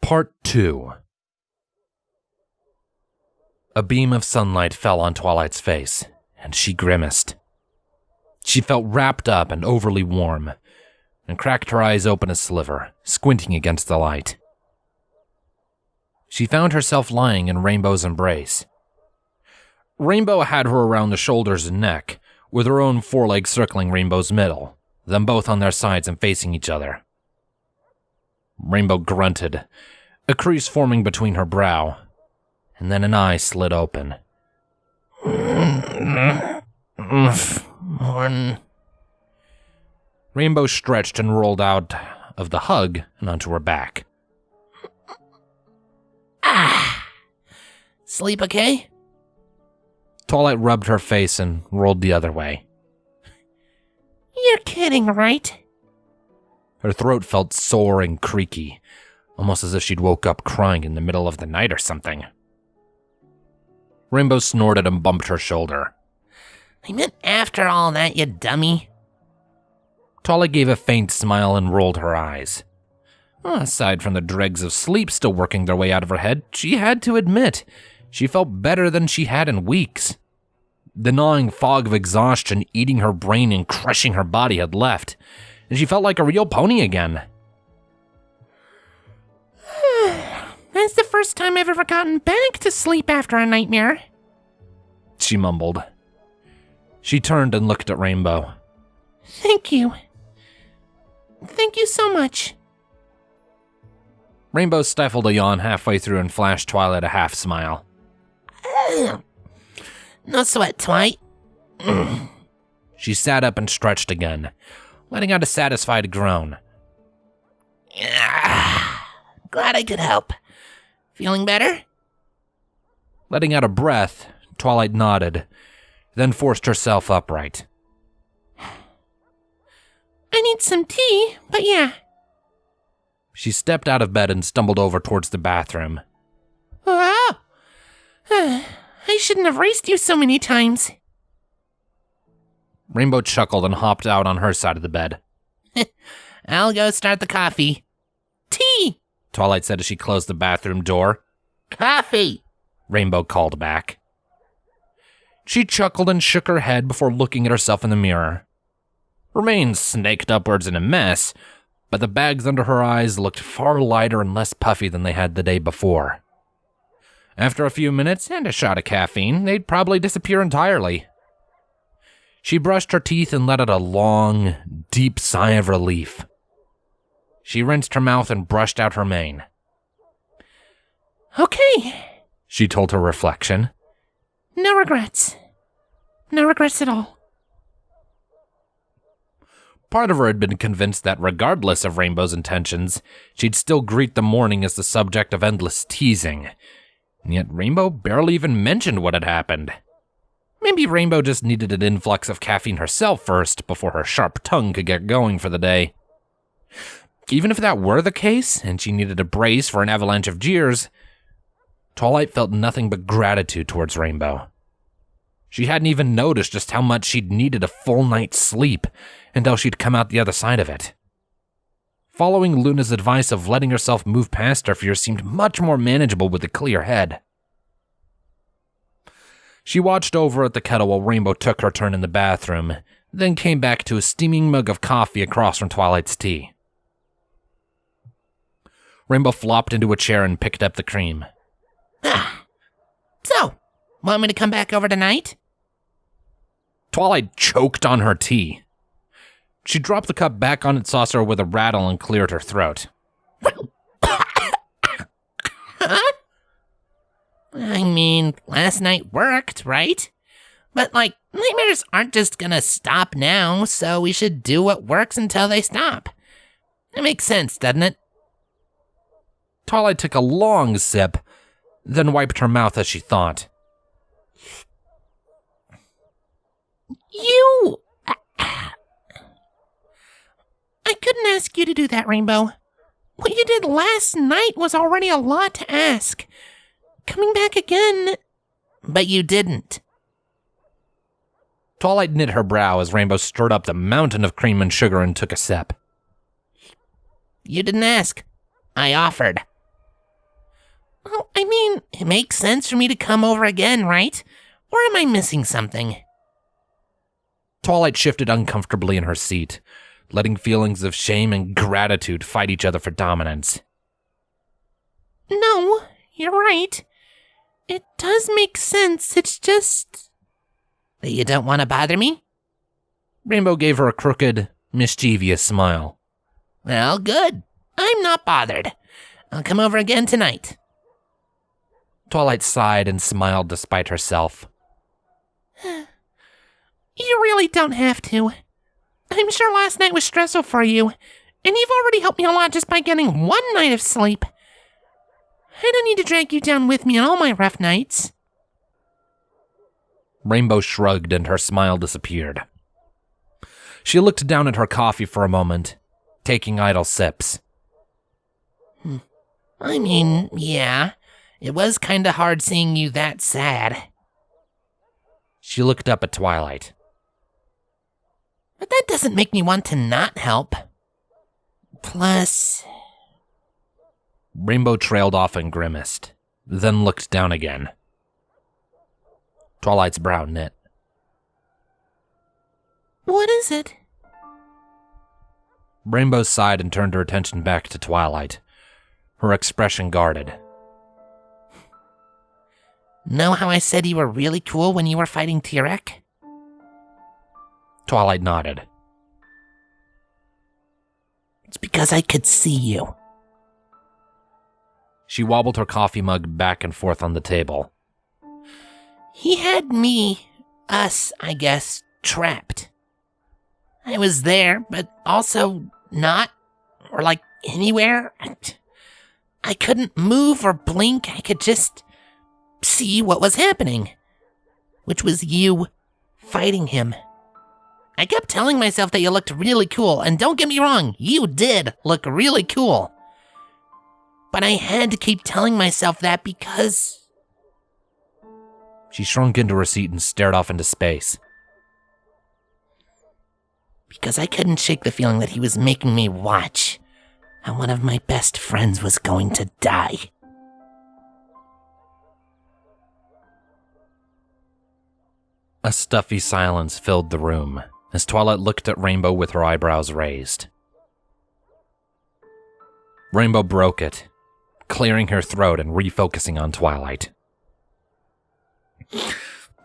Part 2. A beam of sunlight fell on Twilight's face, and she grimaced. She felt wrapped up and overly warm, and cracked her eyes open a sliver, squinting against the light. She found herself lying in Rainbow's embrace. Rainbow had her around the shoulders and neck, with her own forelegs circling Rainbow's middle, them both on their sides and facing each other. Rainbow grunted, a crease forming between her brow, and then an eye slid open. Rainbow stretched and rolled out of the hug and onto her back. Sleep okay? Twilight rubbed her face and rolled the other way. You're kidding, right? Her throat felt sore and creaky, almost as if she'd woke up crying in the middle of the night or something. Rainbow snorted and bumped her shoulder. I meant after all that, you dummy. Twilight gave a faint smile and rolled her eyes. Aside from the dregs of sleep still working their way out of her head, she had to admit, she felt better than she had in weeks. The gnawing fog of exhaustion eating her brain and crushing her body had left, and she felt like a real pony again. That's the first time I've ever gotten back to sleep after a nightmare, she mumbled. She turned and looked at Rainbow. Thank you. Thank you so much. Rainbow stifled a yawn halfway through and flashed Twilight a half smile. No sweat, Twilight. She sat up and stretched again, letting out a satisfied groan. Glad I could help. Feeling better? Letting out a breath, Twilight nodded, then forced herself upright. I need some tea, but yeah. She stepped out of bed and stumbled over towards the bathroom. Oh! I shouldn't have raced you so many times. Rainbow chuckled and hopped out on her side of the bed. I'll go start the coffee. Tea! Twilight said as she closed the bathroom door. Coffee! Rainbow called back. She chuckled and shook her head before looking at herself in the mirror. Her mane snaked upwards in a mess, but the bags under her eyes looked far lighter and less puffy than they had the day before. After a few minutes and a shot of caffeine, they'd probably disappear entirely. She brushed her teeth and let out a long, deep sigh of relief. She rinsed her mouth and brushed out her mane. Okay, she told her reflection. No regrets. No regrets at all. Part of her had been convinced that regardless of Rainbow's intentions, she'd still greet the morning as the subject of endless teasing. And yet Rainbow barely even mentioned what had happened. Maybe Rainbow just needed an influx of caffeine herself first before her sharp tongue could get going for the day. Even if that were the case, and she needed a brace for an avalanche of jeers, Twilight felt nothing but gratitude towards Rainbow. She hadn't even noticed just how much she'd needed a full night's sleep until she'd come out the other side of it. Following Luna's advice of letting herself move past her fears seemed much more manageable with a clear head. She watched over at the kettle while Rainbow took her turn in the bathroom, then came back to a steaming mug of coffee across from Twilight's tea. Rainbow flopped into a chair and picked up the cream. So, want me to come back over tonight? Twilight choked on her tea. She dropped the cup back on its saucer with a rattle and cleared her throat. Huh? I mean, last night worked, right? But, nightmares aren't just gonna stop now, so we should do what works until they stop. It makes sense, doesn't it? Twilight took a long sip, then wiped her mouth as she thought. You... I couldn't ask you to do that, Rainbow. What you did last night was already a lot to ask. Coming back again... But you didn't. Twilight knit her brow as Rainbow stirred up the mountain of cream and sugar and took a sip. You didn't ask. I offered. Oh, I mean, it makes sense for me to come over again, right? Or am I missing something? Twilight shifted uncomfortably in her seat, letting feelings of shame and gratitude fight each other for dominance. No, you're right. It does make sense, it's just... That you don't want to bother me? Rainbow gave her a crooked, mischievous smile. Well, good. I'm not bothered. I'll come over again tonight. Twilight sighed and smiled despite herself. You really don't have to. I'm sure last night was stressful for you, and you've already helped me a lot just by getting one night of sleep. I don't need to drag you down with me on all my rough nights. Rainbow shrugged and her smile disappeared. She looked down at her coffee for a moment, taking idle sips. I mean, yeah, it was kinda hard seeing you that sad. She looked up at Twilight. But that doesn't make me want to not help. Plus... Rainbow trailed off and grimaced, then looked down again. Twilight's brow knit. What is it? Rainbow sighed and turned her attention back to Twilight, her expression guarded. Know how I said you were really cool when you were fighting T-Rex? Twilight nodded. It's because I could see you. She wobbled her coffee mug back and forth on the table. He had me, us, I guess, trapped. I was there, but also not, or like anywhere. I couldn't move or blink, I could just see what was happening, which was you fighting him. I kept telling myself that you looked really cool, and don't get me wrong, you did look really cool. But I had to keep telling myself that because... She shrunk into her seat and stared off into space. Because I couldn't shake the feeling that he was making me watch how one of my best friends was going to die. A stuffy silence filled the room as Twilight looked at Rainbow with her eyebrows raised. Rainbow broke it, clearing her throat and refocusing on Twilight.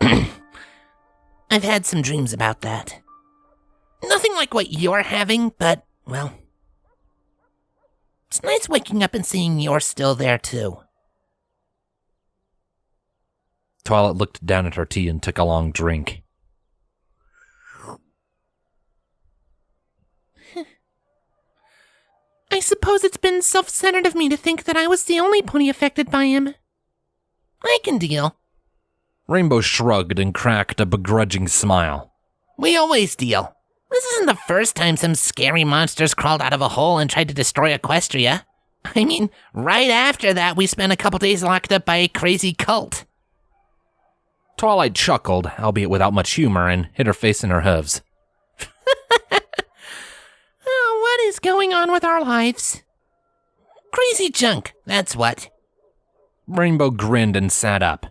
I've had some dreams about that. Nothing like what you're having, but, well, it's nice waking up and seeing you're still there too. Twilight looked down at her tea and took a long drink. I suppose it's been self-centered of me to think that I was the only pony affected by him. I can deal. Rainbow shrugged and cracked a begrudging smile. We always deal. This isn't the first time some scary monsters crawled out of a hole and tried to destroy Equestria. I mean, right after that, we spent a couple days locked up by a crazy cult. Twilight chuckled, albeit without much humor, and hid her face in her hooves. Oh, what is going on with our lives? Crazy junk, that's what. Rainbow grinned and sat up.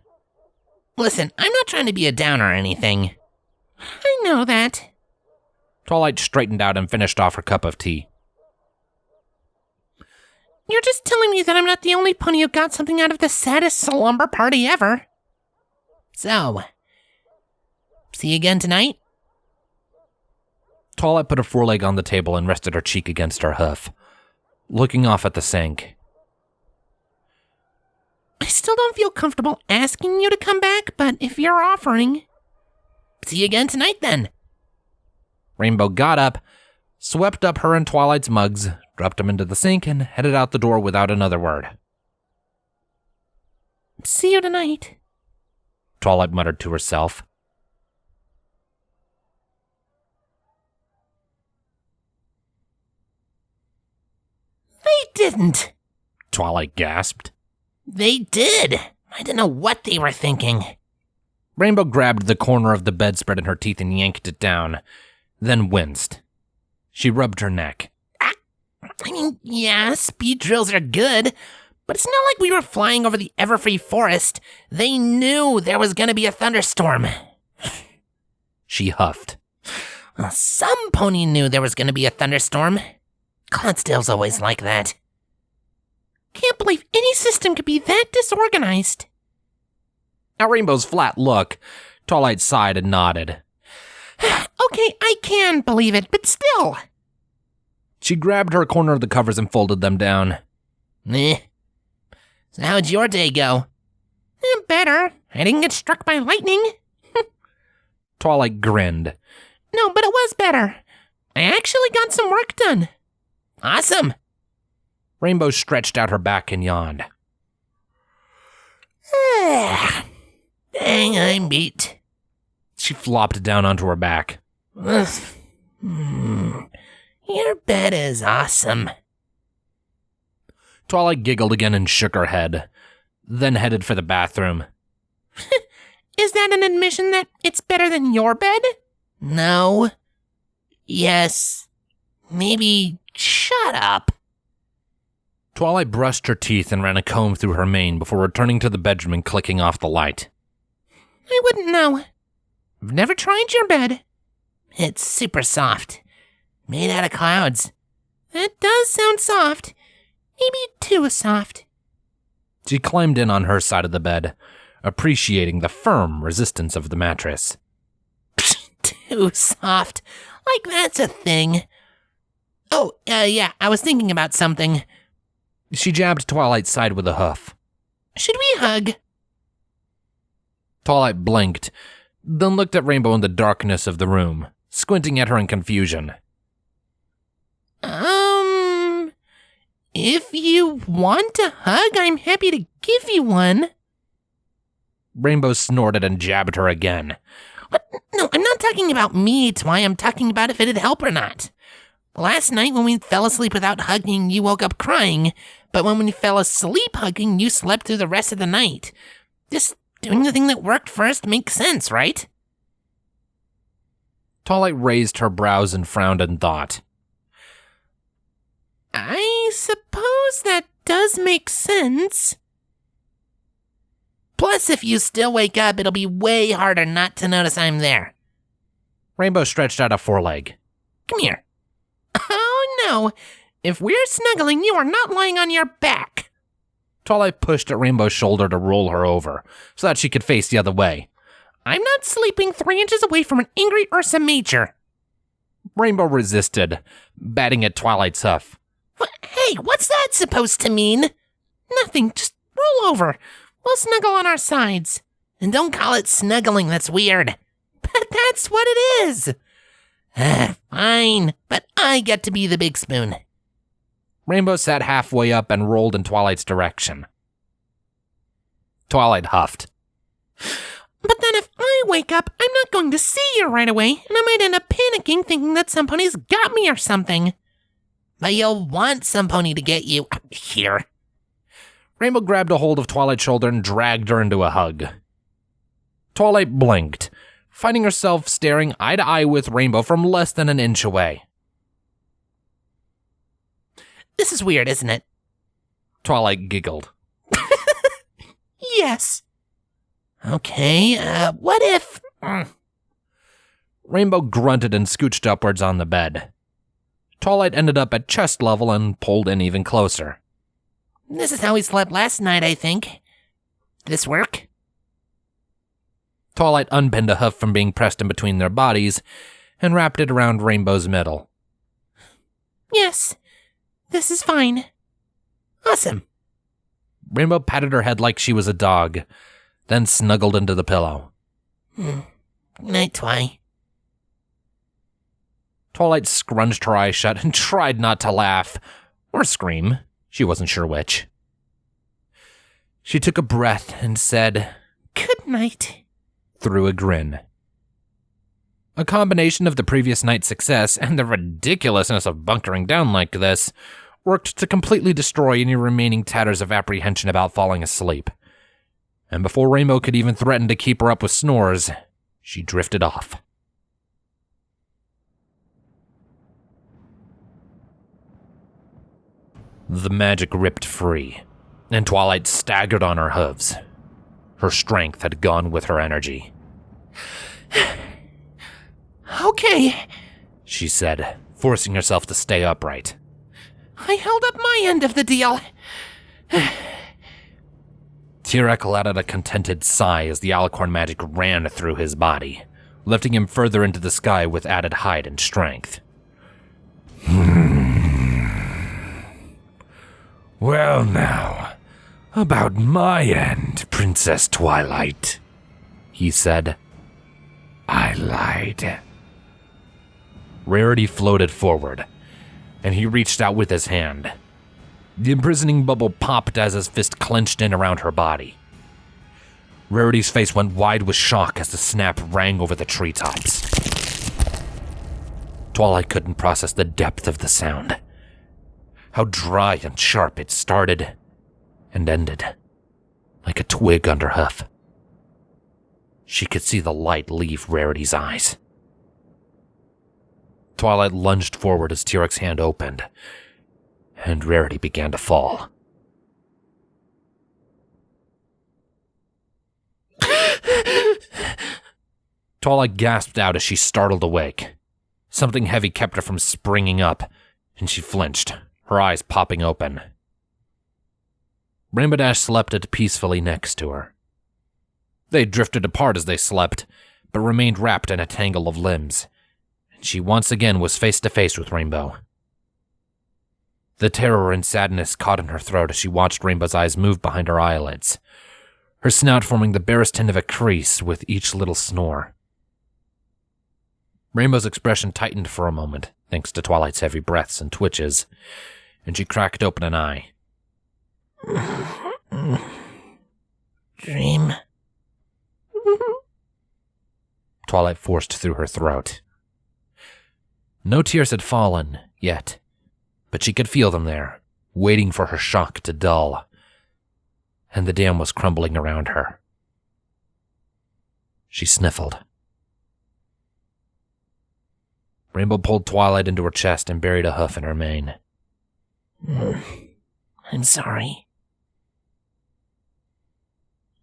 Listen, I'm not trying to be a downer or anything. I know that. Twilight straightened out and finished off her cup of tea. You're just telling me that I'm not the only pony who got something out of the saddest slumber party ever. So, see you again tonight? Twilight put her foreleg on the table and rested her cheek against her hoof, looking off at the sink. I still don't feel comfortable asking you to come back, but if you're offering... See you again tonight, then. Rainbow got up, swept up her and Twilight's mugs, dropped them into the sink, and headed out the door without another word. See you tonight, Twilight muttered to herself. They didn't, Twilight gasped. They did. I don't know what they were thinking. Rainbow grabbed the corner of the bedspread in her teeth and yanked it down, then winced. She rubbed her neck. I mean, yeah, speed drills are good, But it's not like we were flying over the Everfree Forest. They knew there was gonna be a thunderstorm. She huffed. Well, some pony knew there was gonna be a thunderstorm. Clydesdale's always like that. Can't believe any system could be that disorganized. At Rainbow's flat look, Twilight sighed and nodded. Okay, I can believe it, but still. She grabbed her corner of the covers and folded them down. So how'd your day go? Better. I didn't get struck by lightning. Twilight grinned. No, but it was better. I actually got some work done. Awesome. Rainbow stretched out her back and yawned. Dang, I'm beat. She flopped down onto her back. Your bed is awesome. Twilight giggled again and shook her head, then headed for the bathroom. Is that an admission that it's better than your bed? No. Yes. Maybe shut up. Twilight brushed her teeth and ran a comb through her mane before returning to the bedroom and clicking off the light. I wouldn't know. I've never tried your bed. It's super soft. Made out of clouds. That does sound soft. Maybe too soft. She climbed in on her side of the bed, appreciating the firm resistance of the mattress. Too soft? Like that's a thing. Oh, yeah, I was thinking about something. She jabbed Twilight's side with a hoof. Should we hug? Twilight blinked, then looked at Rainbow in the darkness of the room, squinting at her in confusion. If you want a hug, I'm happy to give you one. Rainbow snorted and jabbed her again. But no, I'm not talking about me, Twi. I'm talking about if it'd help or not. Last night when we fell asleep without hugging, you woke up crying, but when we fell asleep hugging, you slept through the rest of the night. Just doing the thing that worked first makes sense, right? Twilight raised her brows and frowned in thought. I suppose that does make sense. Plus, if you still wake up, it'll be way harder not to notice I'm there. Rainbow stretched out a foreleg. Come here. Oh no, if we're snuggling, you are not lying on your back. Twilight pushed at Rainbow's shoulder to roll her over, so that she could face the other way. I'm not sleeping 3 inches away from an angry Ursa Major. Rainbow resisted, batting at Twilight's hoof. Hey, what's that supposed to mean? Nothing, just roll over. We'll snuggle on our sides. And don't call it snuggling, that's weird. But that's what it is. Fine, but I get to be the big spoon. Rainbow sat halfway up and rolled in Twilight's direction. Twilight huffed. But then if I wake up, I'm not going to see you right away, and I might end up panicking thinking that some pony's got me or something. But you'll want some pony to get you here. Rainbow grabbed a hold of Twilight's shoulder and dragged her into a hug. Twilight blinked, finding herself staring eye to eye with Rainbow from less than an inch away. This is weird, isn't it? Twilight giggled. Yes. Okay, what if... Rainbow grunted and scooched upwards on the bed. Twilight ended up at chest level and pulled in even closer. This is how we slept last night, I think. This work? Twilight unpinned a hoof from being pressed in between their bodies and wrapped it around Rainbow's middle. Yes, this is fine. Awesome. Rainbow patted her head like she was a dog, then snuggled into the pillow. Good night, Twi. Twilight scrunched her eyes shut and tried not to laugh, or scream. She wasn't sure which. She took a breath and said, Good night, through a grin. A combination of the previous night's success and the ridiculousness of bunkering down like this worked to completely destroy any remaining tatters of apprehension about falling asleep. And before Rainbow could even threaten to keep her up with snores, she drifted off. The magic ripped free. and Twilight staggered on her hooves. Her strength had gone with her energy. Okay, She said, forcing herself to stay upright. I held up my end of the deal. Tyrek let out a contented sigh as the alicorn magic ran through his body, lifting him further into the sky with added height and strength. Well now, about my end, Princess Twilight, he said. I lied. Rarity floated forward, and he reached out with his hand. The imprisoning bubble popped as his fist clenched in around her body. Rarity's face went wide with shock as the snap rang over the treetops. Twilight couldn't process the depth of the sound. How dry and sharp it started and ended, like a twig under hoof. She could see the light leave Rarity's eyes. Twilight lunged forward as Tyrek's hand opened, and Rarity began to fall. Twilight gasped out as she startled awake. Something heavy kept her from springing up, and she flinched, her eyes popping open. Rainbow Dash slept peacefully next to her. They drifted apart as they slept, but remained wrapped in a tangle of limbs, and she once again was face to face with Rainbow. The terror and sadness caught in her throat as she watched Rainbow's eyes move behind her eyelids, her snout forming the barest hint of a crease with each little snore. Rainbow's expression tightened for a moment, thanks to Twilight's heavy breaths and twitches, and she cracked open an eye. Dream. Twilight forced through her throat. No tears had fallen, yet, but she could feel them there, waiting for her shock to dull, and the dam was crumbling around her. She sniffled. Rainbow pulled Twilight into her chest and buried a hoof in her mane. I'm sorry.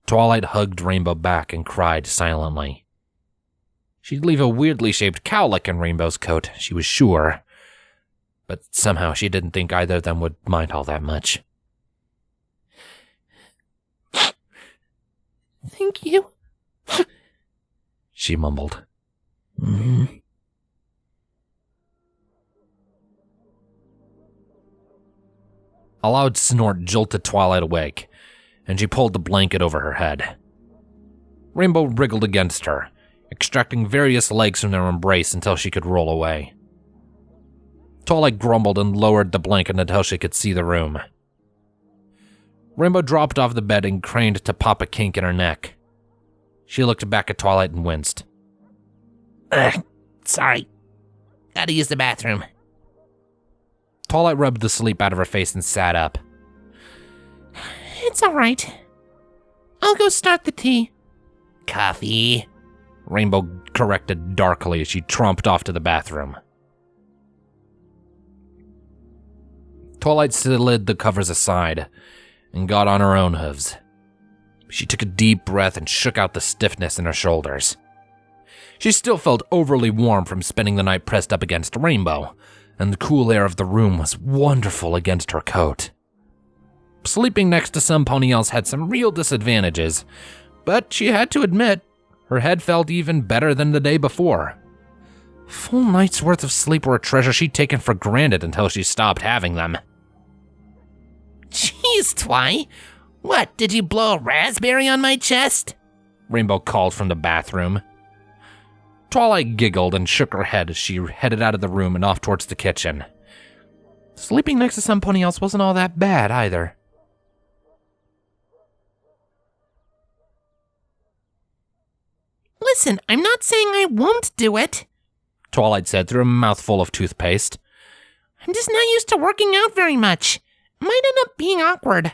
Twilight hugged Rainbow back and cried silently. She'd leave a weirdly shaped cowlick in Rainbow's coat, she was sure, but somehow she didn't think either of them would mind all that much. Thank you, she mumbled. A loud snort jolted Twilight awake, and she pulled the blanket over her head. Rainbow wriggled against her, extracting various legs from their embrace until she could roll away. Twilight grumbled and lowered the blanket until she could see the room. Rainbow dropped off the bed and craned to pop a kink in her neck. She looked back at Twilight and winced. Sorry. Gotta use the bathroom. Twilight rubbed the sleep out of her face and sat up. It's all right. I'll go start the tea. Coffee, Rainbow corrected darkly as she tromped off to the bathroom. Twilight slid the covers aside and got on her own hooves. She took a deep breath and shook out the stiffness in her shoulders. She still felt overly warm from spending the night pressed up against Rainbow, and the cool air of the room was wonderful against her coat. Sleeping next to somebody else had some real disadvantages, but she had to admit, her head felt even better than the day before. Full night's worth of sleep were a treasure she'd taken for granted until she stopped having them. Jeez, Twi. What, did you blow a raspberry on my chest? Rainbow called from the bathroom. Twilight giggled and shook her head as she headed out of the room and off towards the kitchen. Sleeping next to somebody else wasn't all that bad either. Listen, I'm not saying I won't do it, Twilight said through a mouthful of toothpaste. I'm just not used to working out very much. Might end up being awkward.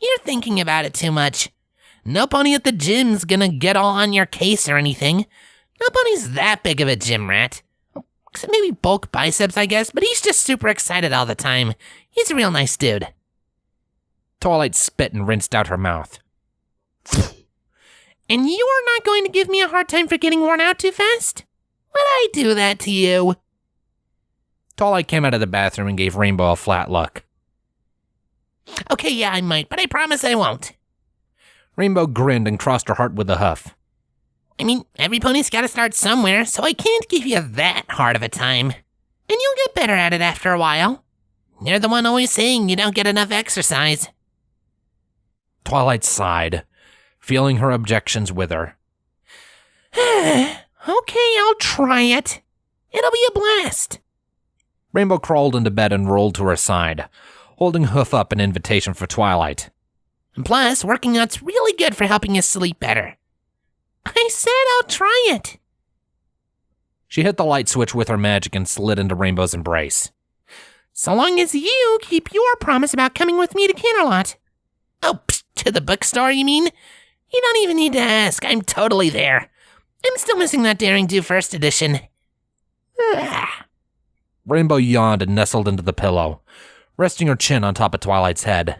You're thinking about it too much. Nobody at the gym's gonna get all on your case or anything. Nobody's that big of a gym rat. Except maybe bulk biceps, I guess, but he's just super excited all the time. He's a real nice dude. Twilight spit and rinsed out her mouth. And you are not going to give me a hard time for getting worn out too fast? Would I do that to you? Twilight came out of the bathroom and gave Rainbow a flat look. Okay, yeah, I might, but I promise I won't. Rainbow grinned and crossed her heart with a huff. I mean, every pony's gotta start somewhere, so I can't give you that hard of a time. And you'll get better at it after a while. You're the one always saying you don't get enough exercise. Twilight sighed, feeling her objections wither. Okay, I'll try it. It'll be a blast. Rainbow crawled into bed and rolled to her side, holding Hoof up an invitation for Twilight. And plus, working out's really good for helping you sleep better. I said I'll try it. She hit the light switch with her magic and slid into Rainbow's embrace. So long as you keep your promise about coming with me to Canterlot. Oh, to the bookstore, you mean? You don't even need to ask. I'm totally there. I'm still missing that Daring Do First edition. Rainbow yawned and nestled into the pillow, resting her chin on top of Twilight's head.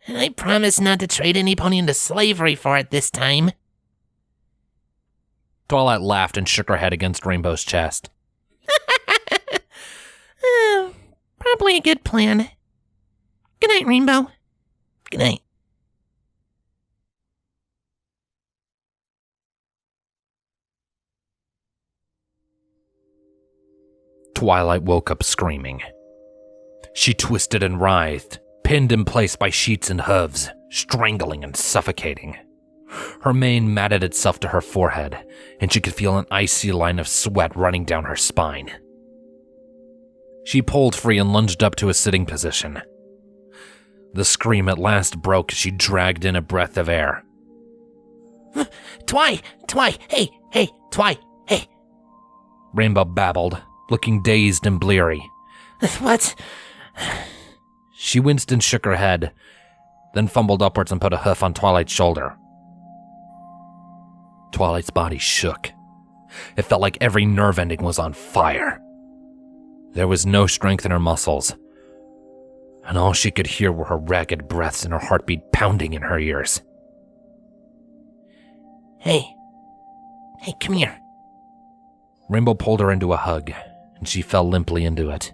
I promise not to trade any pony into slavery for it this time. Twilight laughed and shook her head against Rainbow's chest. Probably a good plan. Good night, Rainbow. Good night. Twilight woke up screaming. She twisted and writhed, pinned in place by sheets and hooves, strangling and suffocating. Her mane matted itself to her forehead, and she could feel an icy line of sweat running down her spine. She pulled free and lunged up to a sitting position. The scream at last broke as she dragged in a breath of air. Twi, hey, Twi, hey. Rainbow babbled, looking dazed and bleary. What? She winced and shook her head, then fumbled upwards and put a hoof on Twilight's shoulder. Twilight's body shook. It felt like every nerve ending was on fire. There was no strength in her muscles, and all she could hear were her ragged breaths and her heartbeat pounding in her ears. Hey, come here. Rainbow pulled her into a hug, and she fell limply into it.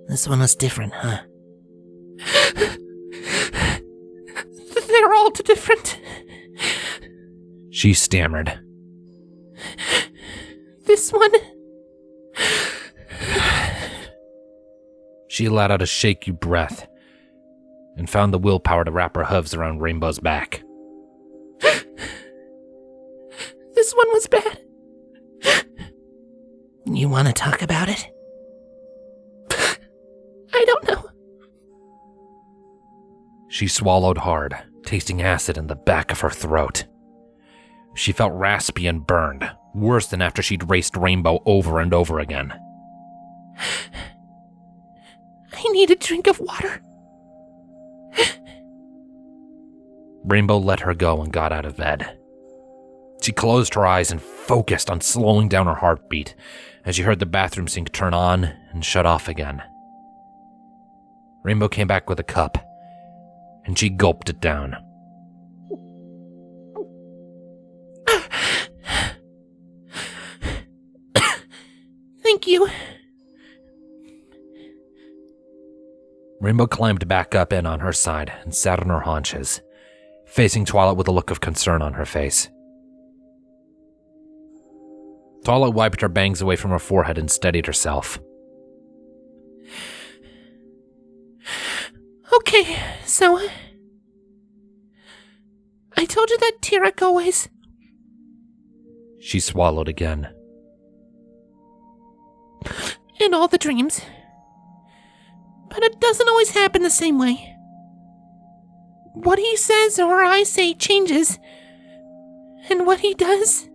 This one was different, huh? They're all different. She stammered. This one. She let out a shaky breath and found the willpower to wrap her hooves around Rainbow's back. This one was bad. You want to talk about it? I don't know. She swallowed hard, tasting acid in the back of her throat. She felt raspy and burned, worse than after she'd raced Rainbow over and over again. I need a drink of water. Rainbow let her go and got out of bed. She closed her eyes and focused on slowing down her heartbeat as she heard the bathroom sink turn on and shut off again. Rainbow came back with a cup, and she gulped it down. Thank you. Rainbow climbed back up in on her side and sat on her haunches, facing Twilight with a look of concern on her face. Twilight wiped her bangs away from her forehead and steadied herself. Okay, so I told you that Tyrek always... She swallowed again. In all the dreams. But it doesn't always happen the same way. What he says or I say changes. And what he does...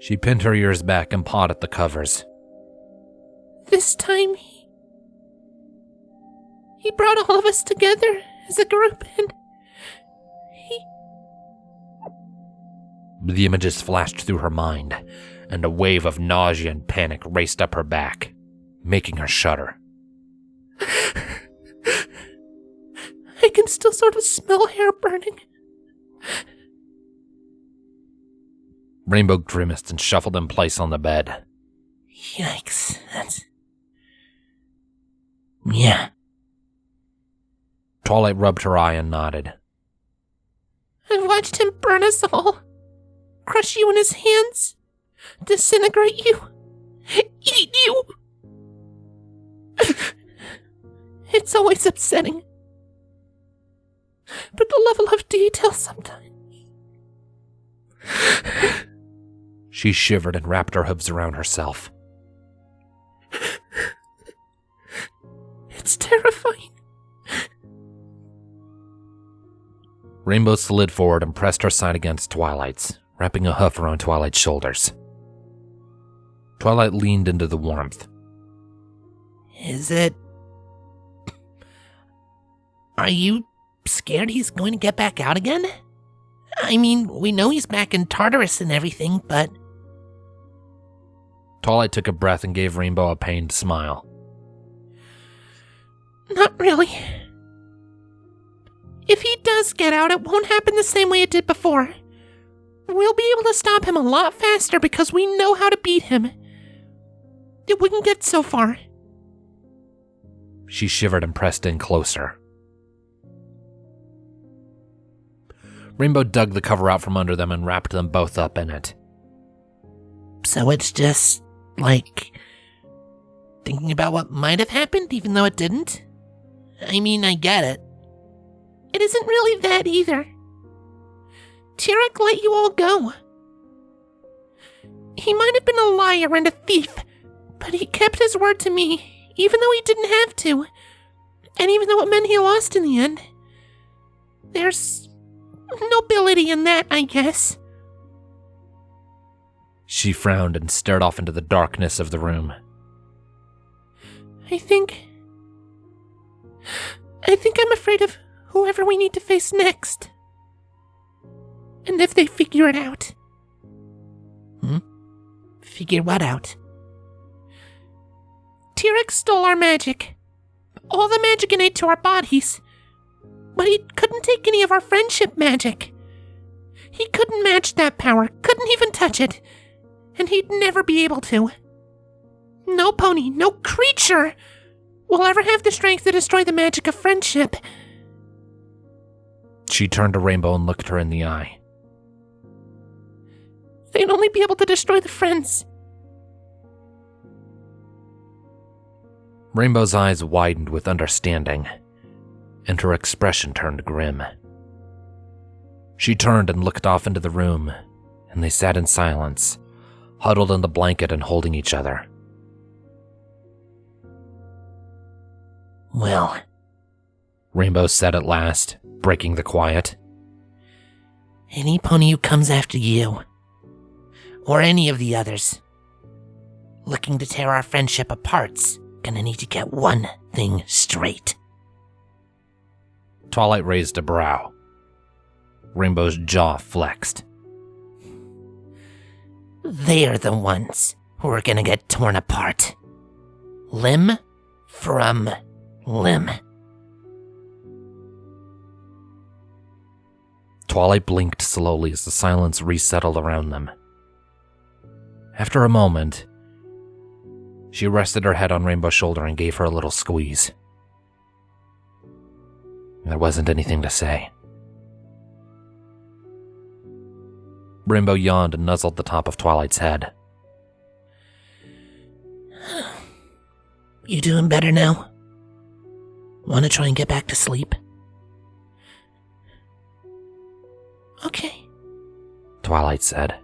She pinned her ears back and pawed at the covers. This time he brought all of us together as a group and The images flashed through her mind, and a wave of nausea and panic raced up her back, making her shudder. can still sort of smell hair burning. Rainbow grimaced and shuffled in place on the bed. Yikes, that's... Yeah. Twilight rubbed her eye and nodded. I've watched him burn us all. Crush you in his hands. Disintegrate you. Eat you. It's always upsetting. But the level of detail sometimes... She shivered and wrapped her hooves around herself. It's terrifying. Rainbow slid forward and pressed her side against Twilight's, wrapping a hoof around Twilight's shoulders. Twilight leaned into the warmth. Is it... Are you scared he's going to get back out again? I mean, we know he's back in Tartarus and everything, but... Twilight took a breath and gave Rainbow a pained smile. Not really. If he does get out, it won't happen the same way it did before. We'll be able to stop him a lot faster because we know how to beat him. If we can get so far. She shivered and pressed in closer. Rainbow dug the cover out from under them and wrapped them both up in it. So it's just, like, thinking about what might have happened even though it didn't? I mean, I get it. It isn't really that either. Tirek let you all go. He might have been a liar and a thief, but he kept his word to me, even though he didn't have to. And even though it meant he lost in the end. There's nobility in that, I guess. She frowned and stared off into the darkness of the room. I think I'm afraid of whoever we need to face next. And if they figure it out. Figure what out? Tirek stole our magic. All the magic innate to our bodies. But he couldn't take any of our friendship magic. He couldn't match that power, couldn't even touch it. And he'd never be able to. No pony, no creature will ever have the strength to destroy the magic of friendship. She turned to Rainbow and looked her in the eye. They'd only be able to destroy the friends. Rainbow's eyes widened with understanding, and her expression turned grim. She turned and looked off into the room, and they sat in silence, huddled in the blanket and holding each other. Well, Rainbow said at last, breaking the quiet. Any pony who comes after you, or any of the others, looking to tear our friendship apart's gonna need to get one thing straight. Twilight raised a brow. Rainbow's jaw flexed. They're the ones who are gonna get torn apart. Limb from limb. Twilight blinked slowly as the silence resettled around them. After a moment, she rested her head on Rainbow's shoulder and gave her a little squeeze. There wasn't anything to say. Rainbow yawned and nuzzled the top of Twilight's head. You doing better now? Want to try and get back to sleep? Okay, Twilight said.